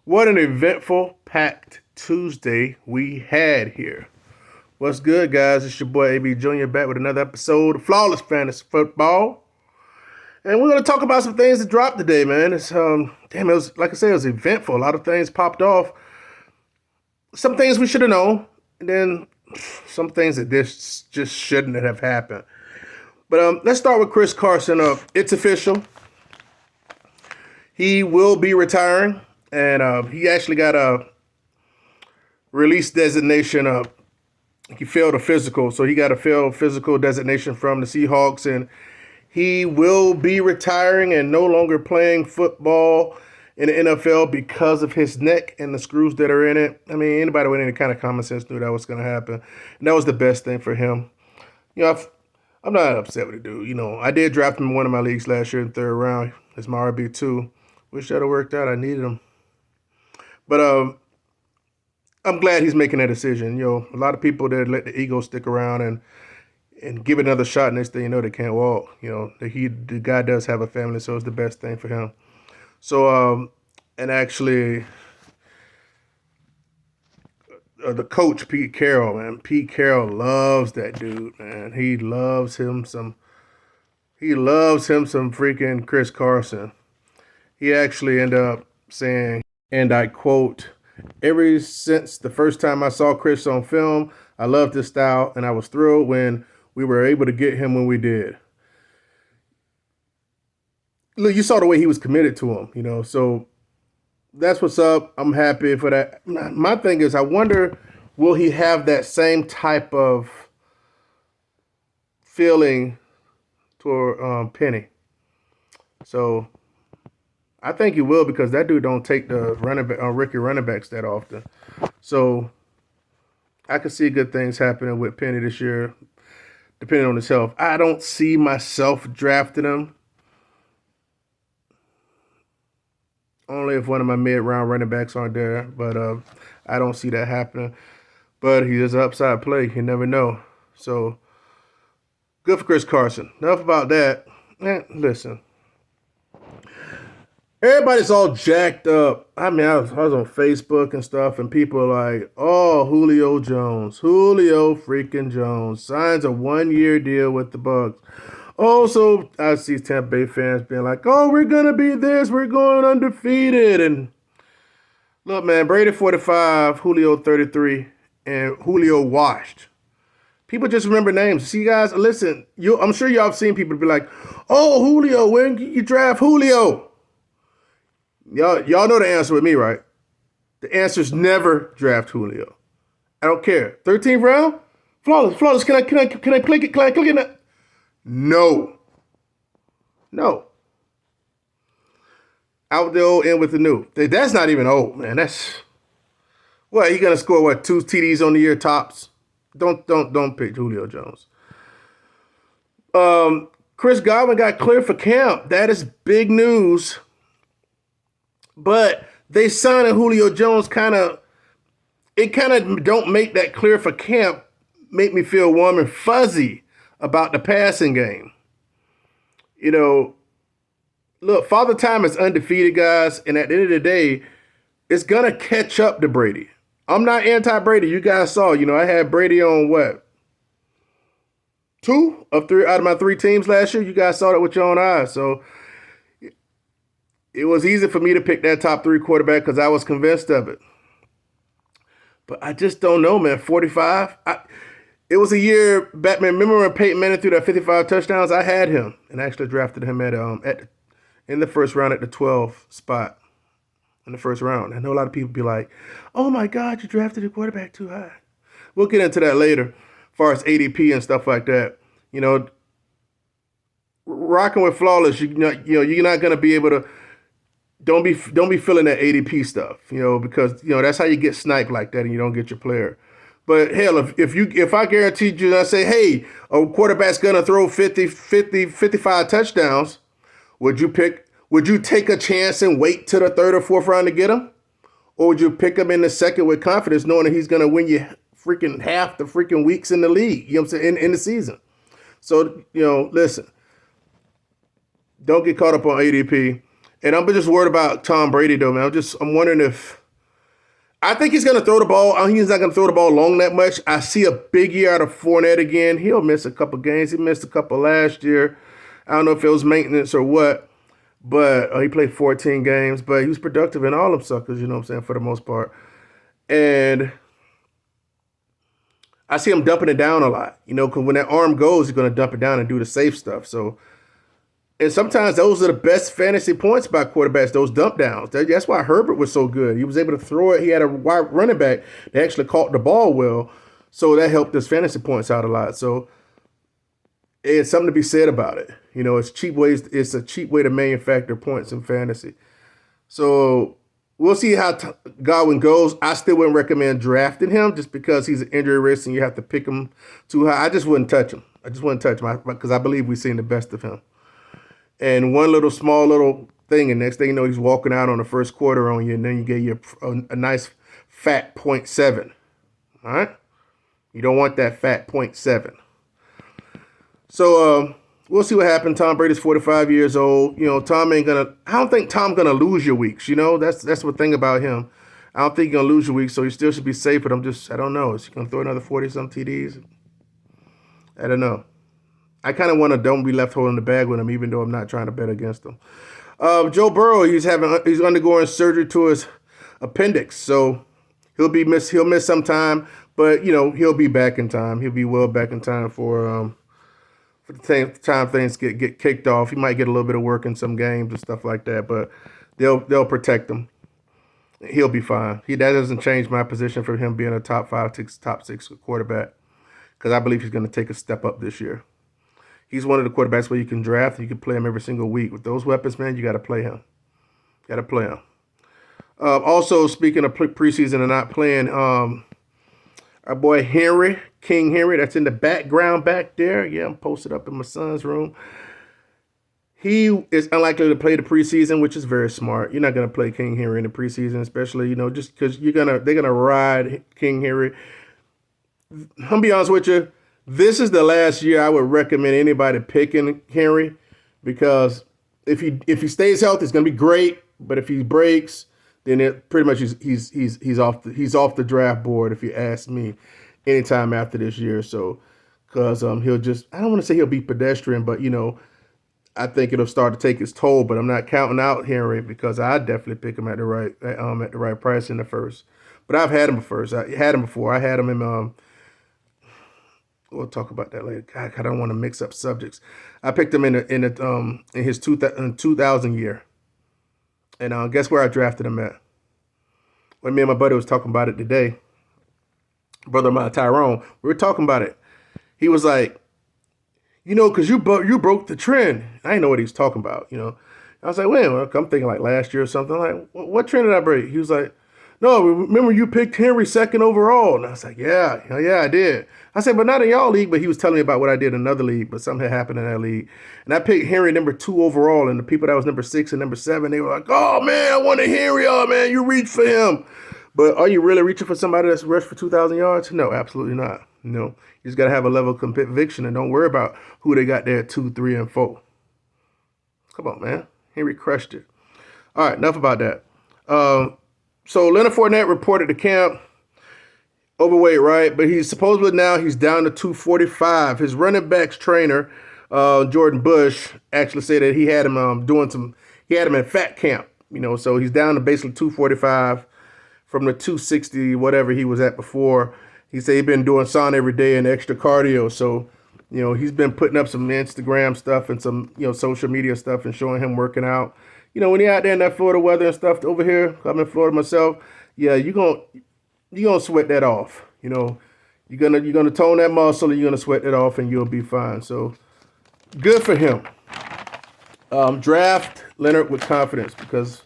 What an eventful, packed Tuesday we had here. What's good, guys? It's your boy AB Jr. back with another episode of Flawless Fantasy Football. And we're going to talk about some things that dropped today, man. It was, like I said, it was eventful. A lot of things popped off. Some things we should have known, and then some things that this just shouldn't have happened. But let's start with Chris Carson. It's official. He will be retiring, and he actually got a release designation. He failed a physical, so he got a failed physical designation from the Seahawks, and he will be retiring and no longer playing football in the NFL because of his neck and the screws that are in it. I mean, anybody with any kind of common sense knew that was going to happen, and that was the best thing for him. I'm not upset with the dude. I did draft him in one of my leagues last year in the third round as my RB2. Wish that had worked out. I needed him. But I'm glad he's making that decision. A lot of people that let the ego stick around and give it another shot. Next thing you know, they can't walk. The guy does have a family, so it's the best thing for him. So, and actually, the coach, Pete Carroll, man. Pete Carroll loves that dude, man. He loves him some freaking Chris Carson. He actually ended up saying, and I quote, "Ever since the first time I saw Chris on film, I loved his style, and I was thrilled when we were able to get him when we did." Look, you saw the way he was committed to him, so that's what's up. I'm happy for that. My thing is, I wonder, will he have that same type of feeling toward Penny? So I think he will, because that dude don't take the rookie running backs that often. So I could see good things happening with Penny this year, depending on his health. I don't see myself drafting him. Only if one of my mid-round running backs aren't there, but I don't see that happening. But he is an upside play. You never know. So good for Chris Carson. Enough about that. Listen. Everybody's all jacked up. I mean, I was on Facebook and stuff, and people are like, "Oh, Julio freaking Jones signs a 1-year deal with the Bucs." Oh, so I see Tampa Bay fans being like, "Oh, we're gonna be this, we're going undefeated." And look, man, Brady 45, Julio 33, and Julio washed. People just remember names. See, guys, listen. I'm sure y'all have seen people be like, "Oh, Julio, when you draft Julio?" Y'all know the answer with me, right? The answer is never draft Julio. I don't care. 13th round? Flawless. Can I click it? Can I click it? No. Out the old, in with the new. That's not even old, man. That's what, he gonna score 2 TDs on the year tops? Don't pick Julio Jones. Chris Godwin got cleared for camp. That is big news. But they signing Julio Jones kind of don't make that clear for camp make me feel warm and fuzzy about the passing game. Look, Father Time is undefeated, guys, and at the end of the day, it's going to catch up to Brady. I'm not anti-Brady. You guys saw, I had Brady on what? 2 of 3 out of my 3 teams last year. You guys saw that with your own eyes. So it was easy for me to pick that top 3 quarterback because I was convinced of it. But I just don't know, man. 45? It was a year, Batman. Remember when Peyton Manning threw that 55 touchdowns? I had him and actually drafted him in the first round at the 12th spot in the first round. I know a lot of people be like, "Oh my God, you drafted a quarterback too high." We'll get into that later, as far as ADP and stuff like that. Rocking with Flawless, you're not going to be able to. Don't be feeling that ADP stuff, because that's how you get sniped like that and you don't get your player. But hell, if I guaranteed you, and I say, "Hey, a quarterback's gonna throw 50, 55 touchdowns," would you take a chance and wait till the 3rd or 4th round to get him? Or would you pick him in the 2nd with confidence, knowing that he's gonna win you freaking half the freaking weeks in the league, what I'm saying, in the season? So, listen, don't get caught up on ADP. And I'm just worried about Tom Brady, though, man. I'm wondering if I think he's going to throw the ball. He's not going to throw the ball long that much. I see a big year out of Fournette again. He'll miss a couple games. He missed a couple last year. I don't know if it was maintenance or what, but he played 14 games. But he was productive in all them suckers, you know what I'm saying, for the most part. And I see him dumping it down a lot, you know, because when that arm goes, he's going to dump it down and do the safe stuff. So, and sometimes those are the best fantasy points by quarterbacks, those dump downs. That's why Herbert was so good. He was able to throw it. He had a wide running back that actually caught the ball well. So that helped his fantasy points out a lot. So it's something to be said about it. You know, it's a cheap way to manufacture points in fantasy. So we'll see how Godwin goes. I still wouldn't recommend drafting him just because he's an injury risk and you have to pick him too high. I just wouldn't touch him. Because I believe we've seen the best of him. And one small little thing, and next thing you know, he's walking out on the first quarter on you, and then you get you a nice fat 0.7. All right? You don't want that fat 0.7. So we'll see what happens. Tom Brady's 45 years old. You know, I don't think Tom's gonna lose your weeks. You know, that's the thing about him. I don't think he's gonna lose your weeks, so he still should be safe. But I don't know. Is he gonna throw another 40-some TDs? I don't know. I kind of want to don't be left holding the bag with him, even though I'm not trying to bet against him. Joe Burrow, he's undergoing surgery to his appendix, so he'll miss some time, but you know he'll be back in time. He'll be well back in time for the time things get kicked off. He might get a little bit of work in some games and stuff like that, but they'll protect him. He'll be fine. That doesn't change my position for him being a top 5, top 6 quarterback, because I believe he's going to take a step up this year. He's one of the quarterbacks where you can draft and you can play him every single week. With those weapons, man, you got to play him. Also, speaking of preseason and not playing, our boy King Henry, that's in the background back there. Yeah, I'm posted up in my son's room. He is unlikely to play the preseason, which is very smart. You're not going to play King Henry in the preseason, especially, you know, just because they're going to ride King Henry. I'll be honest with you. This is the last year I would recommend anybody picking Henry, because if he stays healthy, it's going to be great. But if he breaks, then it pretty much he's off the draft board, if you ask me, anytime after this year. So because he'll just, I don't want to say he'll be pedestrian, but you know, I think it'll start to take its toll. But I'm not counting out Henry, because I definitely pick him at the right price in the first. But I've had him first. I had him before. I had him in we'll talk about that later. God, I don't want to mix up subjects. I picked him in his 2000 year, and guess where I drafted him at? When me and my buddy was talking about it today, brother of mine, Tyrone, we were talking about it. He was like, you know, because you broke the trend. I didn't know what he was talking about. You know, I was like, wait, I'm thinking like last year or something. I'm like, what trend did I break? He was like, no, remember you picked Henry second overall. And I was like, yeah, I did. I said, but not in y'all league. But he was telling me about what I did in another league, but something had happened in that league. And I picked Henry number 2 overall. And the people that was number 6 and number 7, they were like, oh, man, I wanted Henry. Oh, man, you reached for him. But are you really reaching for somebody that's rushed for 2,000 yards? No, absolutely not. No, you just got to have a level of conviction and don't worry about who they got there at 2, 3, and 4. Come on, man. Henry crushed it. All right, enough about that. So Leona Fournette reported to camp, overweight, right? But he's supposedly now he's down to 245. His running backs trainer, Jordan Bush, actually said that he had him in fat camp, you know, so he's down to basically 245 from the 260, whatever he was at before. He said he'd been doing sauna every day and extra cardio. So, you know, he's been putting up some Instagram stuff and some, you know, social media stuff and showing him working out. You know, when you're out there in that Florida weather and stuff over here, I'm in Florida myself, yeah, you're gonna sweat that off. You know, you're gonna tone that muscle and you're gonna sweat it off and you'll be fine. So good for him. Draft Leonard with confidence, because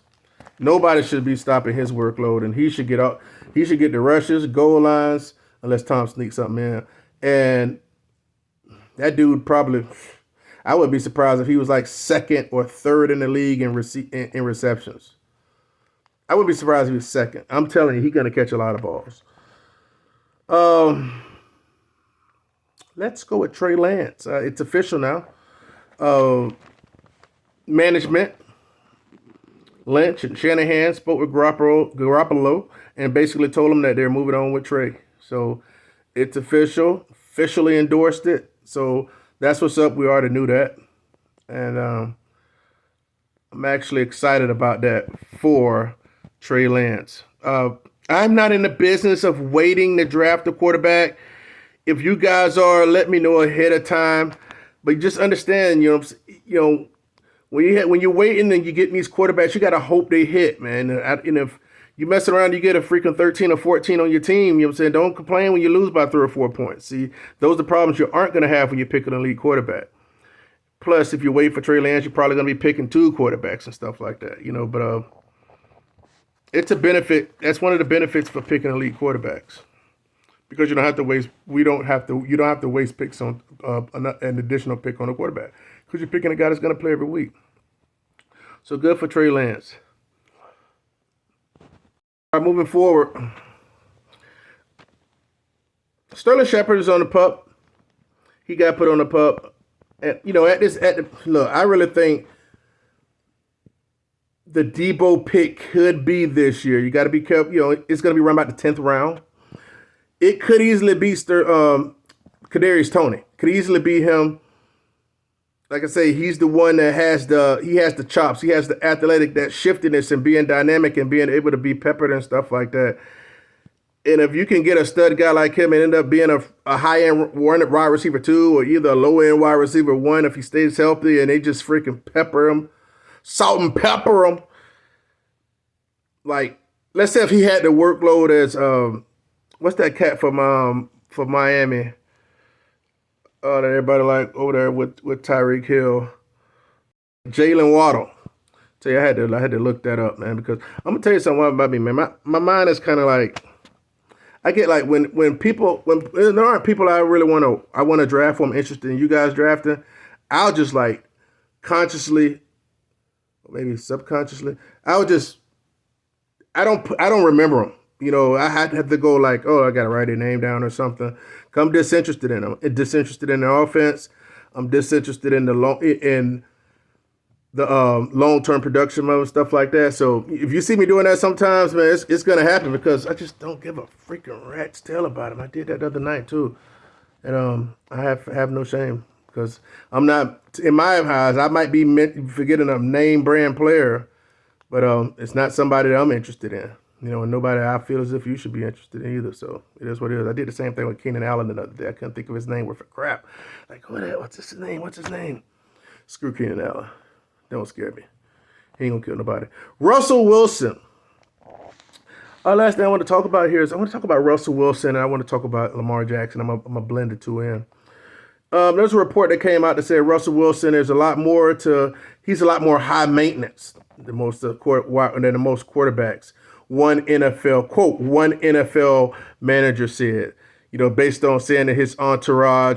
nobody should be stopping his workload, and he should get the rushes, goal lines, unless Tom sneaks something in. And that dude probably, I wouldn't be surprised if he was like 2nd or 3rd in the league in receptions. I wouldn't be surprised if he was 2nd. I'm telling you, he's going to catch a lot of balls. Let's go with Trey Lance. It's official now. Management Lynch and Shanahan spoke with Garoppolo and basically told him that they're moving on with Trey. So it's officially endorsed it. So that's what's up. We already knew that. And I'm actually excited about that for Trey Lance. I'm not in the business of waiting to draft a quarterback. If you guys are, let me know ahead of time. But just understand, when you're waiting and you get these quarterbacks, you got to hope they hit, man. And if you mess around, you get a freaking 13 or 14 on your team, you know what I'm saying? Don't complain when you lose by 3 or 4 points. See, those are the problems you aren't going to have when you pick an elite quarterback. Plus, if you wait for Trey Lance, you're probably going to be picking 2 quarterbacks and stuff like that, But it's a benefit. That's one of the benefits for picking elite quarterbacks, because you don't have to waste. You don't have to waste picks on an additional pick on a quarterback, because you're picking a guy that's going to play every week. So good for Trey Lance. All right, moving forward. Sterling Shepard is on the pup. He got put on the pup. And, look, I really think the Debo pick could be this year. You got to be careful. It's going to be around about the 10th round. It could easily be Kadarius Toney. Could easily be him. Like I say, he's the one that has the chops. He has the athletic, that shiftiness and being dynamic and being able to be peppered and stuff like that. And if you can get a stud guy like him and end up being a high-end wide receiver 2 or either a low-end wide receiver 1 if he stays healthy and they just freaking pepper him, salt and pepper him. Like, let's say if he had the workload as, what's that cat from Miami? That everybody like over there with Tyreek Hill. Jalen Waddle. Tell you, I had to look that up, man, because I'm gonna tell you something about me, man. My mind is kind of like, I get like when there aren't people I really want to draft for, I'm interested in you guys drafting, I'll just like consciously, or maybe subconsciously, I don't remember them. I have to go like, oh, I got to write their name down or something. I'm disinterested in them. Disinterested in the offense. I'm disinterested in the long-term production of stuff like that. So if you see me doing that sometimes, man, it's going to happen because I just don't give a freaking rat's tail about him. I did that the other night too. And I have no shame because I'm not, in my eyes, I might be forgetting a name brand player, but it's not somebody that I'm interested in. And nobody I feel as if you should be interested in either. So it is what it is. I did the same thing with Keenan Allen the other day. I couldn't think of his name worth of crap. Like, what's his name? What's his name? Screw Keenan Allen. Don't scare me. He ain't gonna kill nobody. Russell Wilson. Last thing I want to talk about here is I want to talk about Russell Wilson and I want to talk about Lamar Jackson. I'm gonna blend the two in. There's a report that came out that said Russell Wilson he's a lot more high maintenance than most quarterbacks. One NFL manager said, based on saying that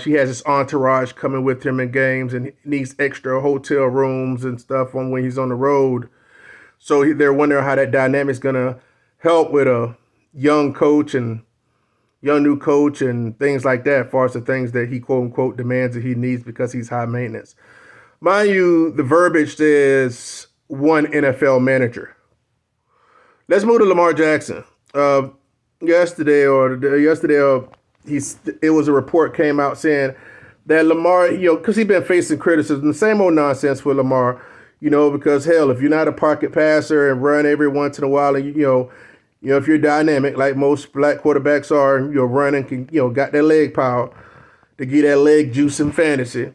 he has his entourage coming with him in games and he needs extra hotel rooms and stuff when he's on the road. So they're wondering how that dynamic's going to help with a young new coach and things like that, as far as the things that he quote unquote demands that he needs because he's high maintenance. Mind you, the verbiage says one NFL manager. Let's move to Lamar Jackson. Yesterday, it was a report came out saying that Lamar, because he's been facing criticism, the same old nonsense with Lamar, because hell, if you're not a pocket passer and run every once in a while, and if you're dynamic like most black quarterbacks are, and you're running, got that leg power to get that leg juice in fantasy,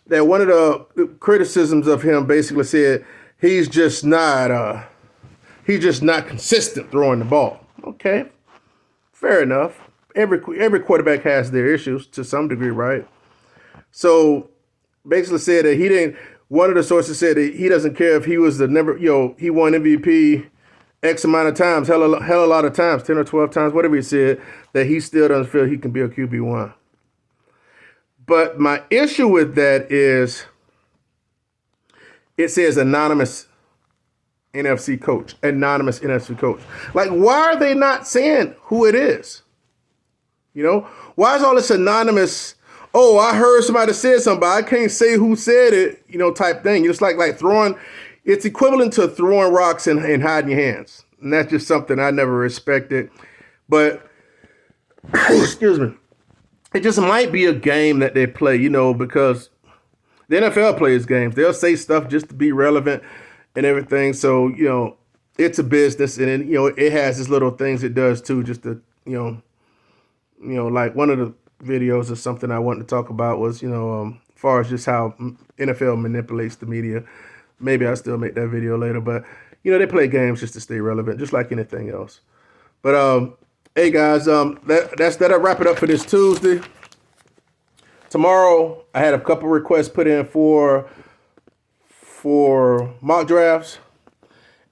that one of the criticisms of him basically said he's just not consistent throwing the ball. Okay, fair enough. Every quarterback has their issues to some degree, right? So basically said that one of the sources said that he doesn't care if he was he won MVP X amount of times, hell a lot of times, 10 or 12 times, whatever he said, that he still doesn't feel he can be a QB1. But my issue with that is it says anonymous NFC coach. Like, why are they not saying who it is? Why is all this anonymous, oh, I heard somebody said something, but I can't say who said it, type thing. It's like throwing, it's equivalent to throwing rocks and hiding your hands. And that's just something I never respected. But, excuse me, it just might be a game that they play, because the NFL plays games. They'll say stuff just to be relevant and everything. So, it's a business, and then, it has its little things it does too, just to, like one of the videos or something I wanted to talk about was, as far as just how NFL manipulates the media. Maybe I'll still make that video later, but they play games just to stay relevant, just like anything else. But hey guys, that'll wrap it up for this Tuesday. Tomorrow I had a couple requests put in for mock drafts,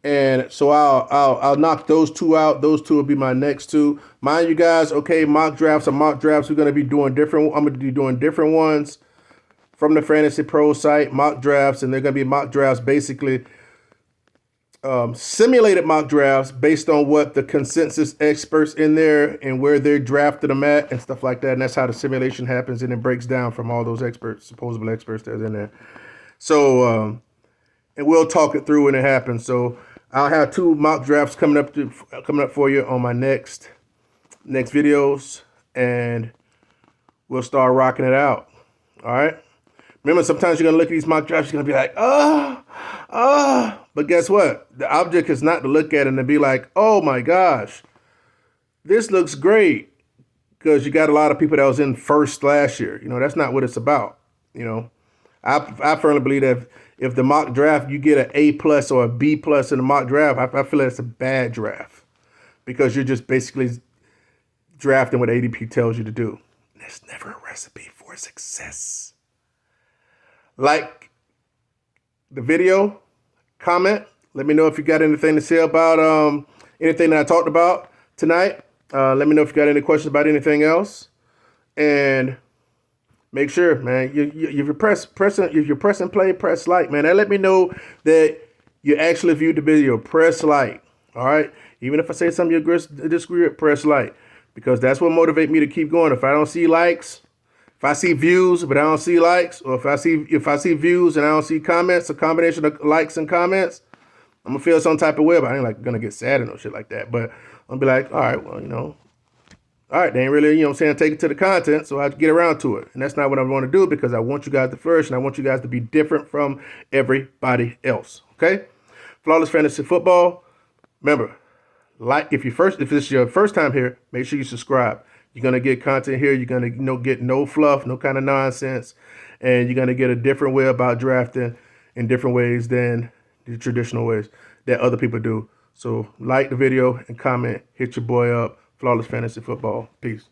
and so I'll knock those two out. Those two will be my next two. Mind you guys, okay, mock drafts are mock drafts. We're gonna be doing different. I'm gonna be doing different ones from the Fantasy Pro site, mock drafts, and they're going to be mock drafts, basically simulated mock drafts based on what the consensus experts in there and where they drafted them at and stuff like that. And that's how the simulation happens, and it breaks down from all those experts, supposable experts that's in there. So, and we'll talk it through when it happens. So I'll have 2 mock drafts coming up for you on my next videos, and we'll start rocking it out. All right. Remember, sometimes you're going to look at these mock drafts, you're going to be like, but guess what? The object is not to look at it and to be like, oh my gosh, this looks great, because you got a lot of people that was in first last year. That's not what it's about. I firmly believe that if the mock draft, you get an A+ or a B+ in the mock draft, I feel like it's a bad draft, because you're just basically drafting what ADP tells you to do. There's never a recipe for success. Like the video, comment. Let me know if you got anything to say about anything that I talked about tonight. Let me know if you got any questions about anything else. And make sure, man, if you're pressing play, press like, man. That let me know that you actually viewed the video. Press like. All right. Even if I say something you disagree with, press like, because that's what motivates me to keep going. If I don't see likes, if I see views but I don't see likes, or if I see views and I don't see comments, a combination of likes and comments, I'm gonna feel some type of way. But I ain't like gonna get sad or no shit like that. But I'm gonna be like, all right, well, all right, they ain't really, take it to the content, so I get around to it. And that's not what I want to do, because I want you guys to first, and I want you guys to be different from everybody else. Okay? Flawless Fantasy Football. Remember, if this is your first time here, make sure you subscribe. You're going to get content here. You're going to get no fluff, no kind of nonsense. And you're going to get a different way about drafting in different ways than the traditional ways that other people do. So like the video and comment. Hit your boy up. Flawless Fantasy Football. Peace.